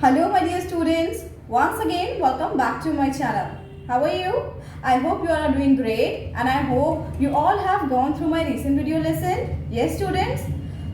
Hello my dear students, once again welcome back to my channel. How are you? I hope you all are doing great and I hope you all have gone through my recent video lesson. Yes students?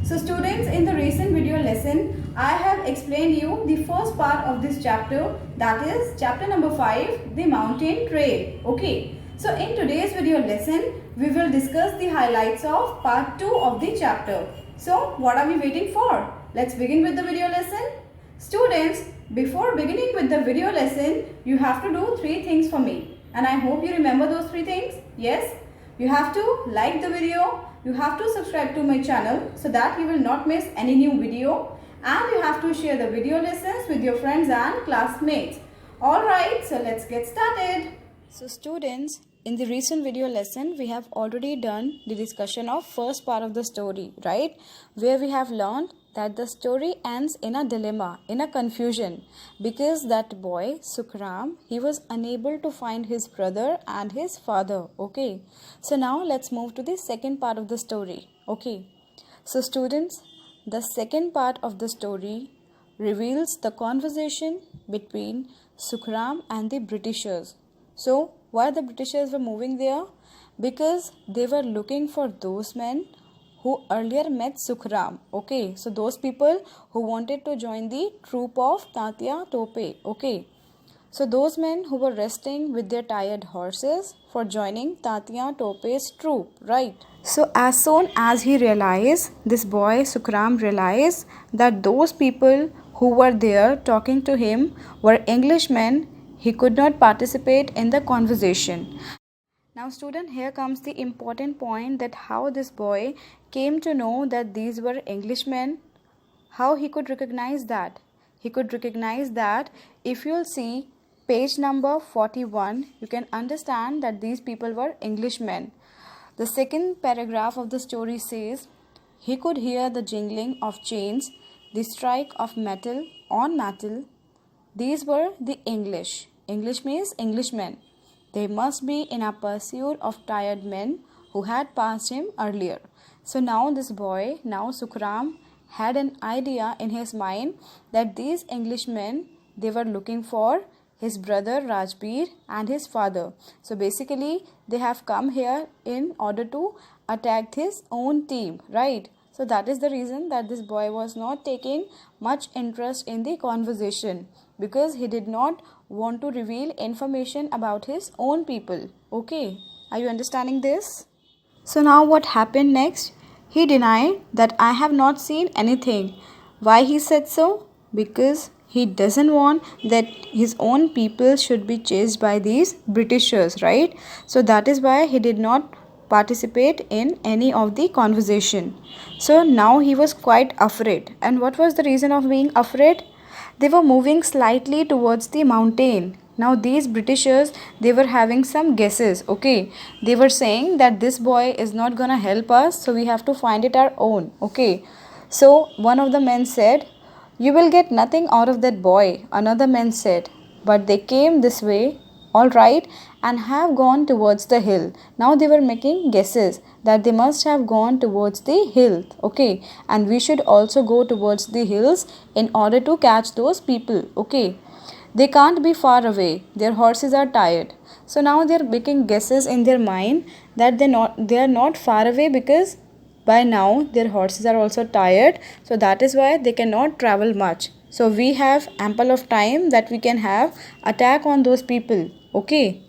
So students, in the recent video lesson, I have explained you the first part of this chapter, that is chapter number 5, the mountain trail. Okay. So in today's video lesson, we will discuss the highlights of part 2 of the chapter. So what are we waiting for? Let's begin with the video lesson. Students, before beginning with the video lesson, you have to do 3 things for me. And I hope you remember those 3 things. Yes? You have to like the video, you have to subscribe to my channel so that you will not miss any new video, and you have to share the video lessons with your friends and classmates. Alright, so let's get started. So students, in the recent video lesson, we have already done the discussion of first part of the story, right? Where we have learned that the story ends in a dilemma, in a confusion, because that boy, Sukram, he was unable to find his brother and his father, okay? So now let's move to the second part of the story, okay? So students, the second part of the story reveals the conversation between Sukram and the Britishers. So, why the Britishers were moving there? Because they were looking for those men who earlier met Sukram. Okay, so those people who wanted to join the troop of Tatya Tope. Okay, so those men who were resting with their tired horses for joining Tatya Tope's troop, right? So as soon as he realized, this boy Sukram realized that those people who were there talking to him were Englishmen, he could not participate in the conversation. Now student, here comes the important point, that how this boy came to know that these were Englishmen. How he could recognize that? He could recognize that if you'll see page number 41, you can understand that these people were Englishmen. The second paragraph of the story says, he could hear the jingling of chains, the strike of metal on metal. These were the English. English means Englishmen. They must be in a pursuit of tired men who had passed him earlier. So now this boy, now Sukram, had an idea in his mind that these Englishmen, they were looking for his brother Rajbir and his father. So basically they have come here in order to attack his own team, right? So that is the reason that this boy was not taking much interest in the conversation, because he did not want to reveal information about his own people. Okay, are you understanding this? So now what happened next? He denied that I have not seen anything. Why he said so? Because he doesn't want that his own people should be chased by these Britishers, right? So that is why he did not participate in any of the conversation. So now he was quite afraid. And what was the reason of being afraid? They were moving slightly towards the mountain. Now these Britishers, they were having some guesses, okay? They were saying that this boy is not gonna help us, so we have to find it our own, okay? So one of the men said, you will get nothing out of that boy. Another man said, but they came this way, all right, and have gone towards the hill. Now they were making guesses that they must have gone towards the hill, okay, and we should also go towards the hills in order to catch those people, okay. They can't be far away, their horses are tired. So now they are making guesses in their mind that they are not far away, because by now their horses are also tired, so that is why they cannot travel much. So we have ample of time that we can have attack on those people, okay.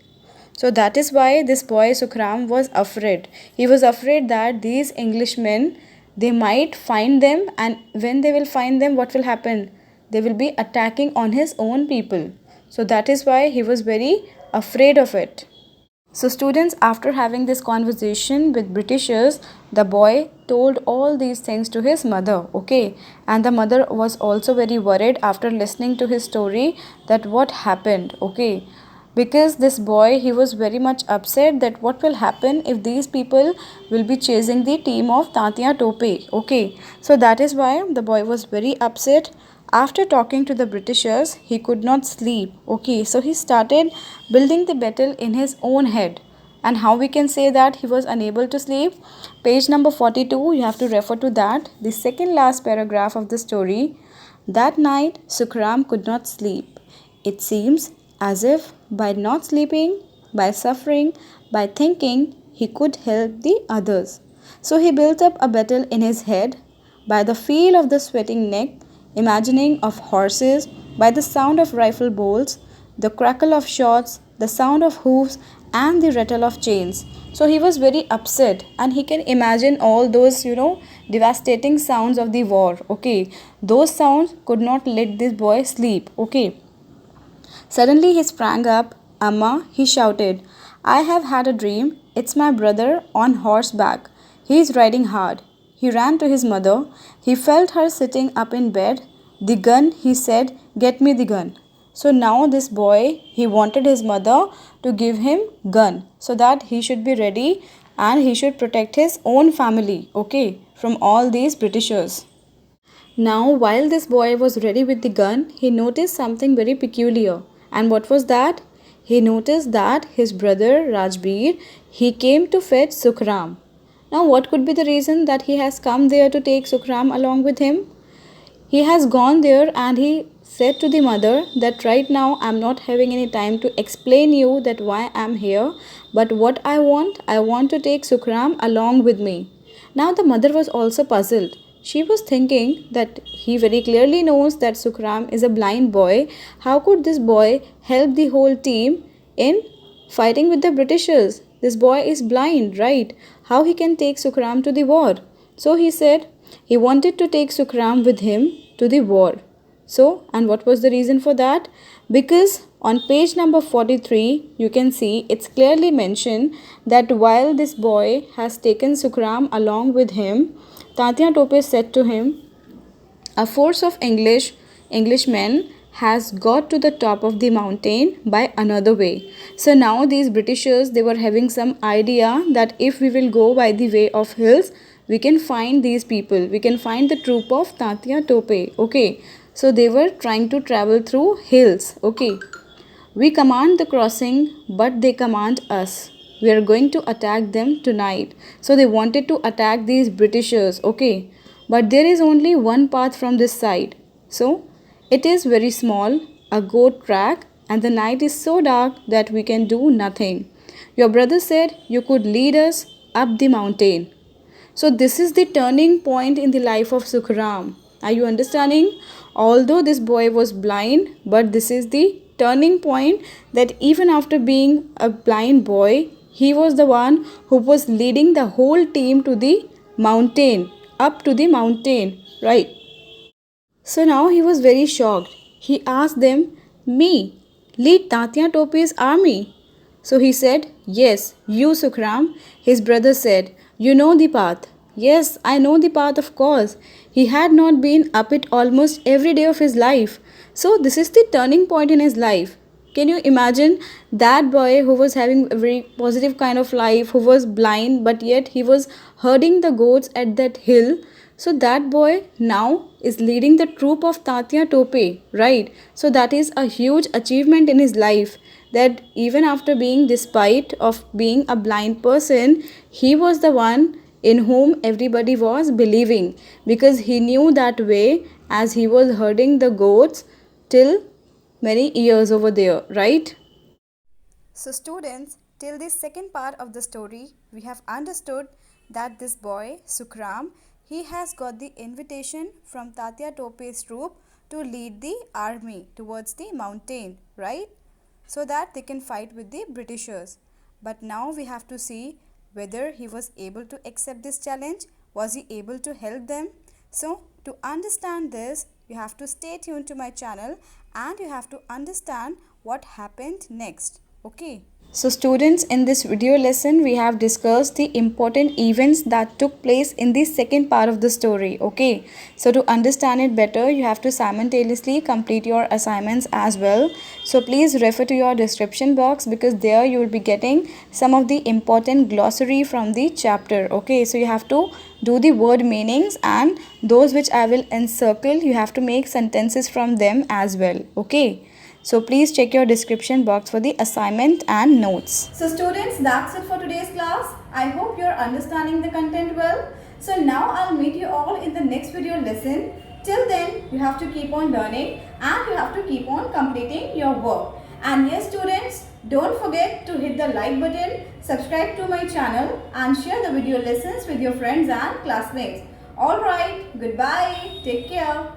So that is why this boy Sukram was afraid. He was afraid that these Englishmen, they might find them, and when they will find them, what will happen? They will be attacking on his own people. So that is why he was very afraid of it. So students, after having this conversation with Britishers, the boy told all these things to his mother, okay? And the mother was also very worried after listening to his story, that what happened, okay? Because this boy, he was very much upset that what will happen if these people will be chasing the team of Tatya Tope, okay? So that is why the boy was very upset. After talking to the Britishers, he could not sleep. Okay, so he started building the battle in his own head. And how we can say that he was unable to sleep? Page number 42, you have to refer to that. The second last paragraph of the story. That night, Sukram could not sleep. It seems as if by not sleeping, by suffering, by thinking, he could help the others. So he built up a battle in his head by the feel of the sweating neck, imagining of horses, by the sound of rifle bolts, the crackle of shots, the sound of hoofs, and the rattle of chains. So he was very upset, and he can imagine all those, devastating sounds of the war. Okay, those sounds could not let this boy sleep. Okay, suddenly he sprang up. Amma, he shouted, I have had a dream. It's my brother on horseback. He is riding hard. He ran to his mother. He felt her sitting up in bed. The gun, he said, get me the gun. So now this boy, he wanted his mother to give him gun so that he should be ready and he should protect his own family, okay, from all these Britishers. Now, while this boy was ready with the gun, he noticed something very peculiar. And what was that? He noticed that his brother Rajbir, he came to fetch Sukram. Now, what could be the reason that he has come there to take Sukram along with him? He has gone there and he said to the mother that right now I'm not having any time to explain you that why I'm here, but what I want to take Sukram along with me. Now the mother was also puzzled. She was thinking that he very clearly knows that Sukram is a blind boy. How could this boy help the whole team in fighting with the Britishers? This boy is blind, right? How he can take Sukram to the war? So he said he wanted to take Sukram with him to the war. So, and what was the reason for that? Because on page number 43, you can see it's clearly mentioned that while this boy has taken Sukram along with him, Tatya Tope said to him, a force of Englishmen has got to the top of the mountain by another way. So now these Britishers, they were having some idea that if we will go by the way of hills, we can find these people. We can find the troop of Tatya Tope. Okay. So they were trying to travel through hills. Okay. We command the crossing, but they command us. We are going to attack them tonight. So they wanted to attack these Britishers. Okay. But there is only one path from this side. So it is very small, a goat track, and the night is so dark that we can do nothing. Your brother said you could lead us up the mountain. So this is the turning point in the life of Sukram. Are you understanding? Although this boy was blind, but this is the turning point that even after being a blind boy, he was the one who was leading the whole team to the mountain, up to the mountain, right? So now he was very shocked. He asked them, me, lead Tatya Tope's army. So he said, yes, you Sukram. His brother said, you know the path. Yes, I know the path, of course. He had not been up it almost every day of his life. So this is the turning point in his life. Can you imagine that boy who was having a very positive kind of life, who was blind, but yet he was herding the goats at that hill? So that boy now is leading the troop of Tatya Tope, right? So that is a huge achievement in his life, that even after being despite of being a blind person, he was the one in whom everybody was believing, because he knew that way as he was herding the goats till many years over there, right? So students, till this second part of the story, we have understood that this boy, Sukram, he has got the invitation from Tatya Tope's troop to lead the army towards the mountain, right? So that they can fight with the Britishers. But now we have to see whether he was able to accept this challenge. Was he able to help them? So to understand this, you have to stay tuned to my channel and you have to understand what happened next. Okay. So students, in this video lesson, we have discussed the important events that took place in the second part of the story. Okay. So to understand it better, you have to simultaneously complete your assignments as well. So please refer to your description box, because there you will be getting some of the important glossary from the chapter. Okay. So you have to do the word meanings, and those which I will encircle, you have to make sentences from them as well. Okay. So please check your description box for the assignment and notes. So students, that's it for today's class. I hope you're understanding the content well. So now I'll meet you all in the next video lesson. Till then, you have to keep on learning and you have to keep on completing your work. And yes students, don't forget to hit the like button, subscribe to my channel and share the video lessons with your friends and classmates. Alright, goodbye, take care.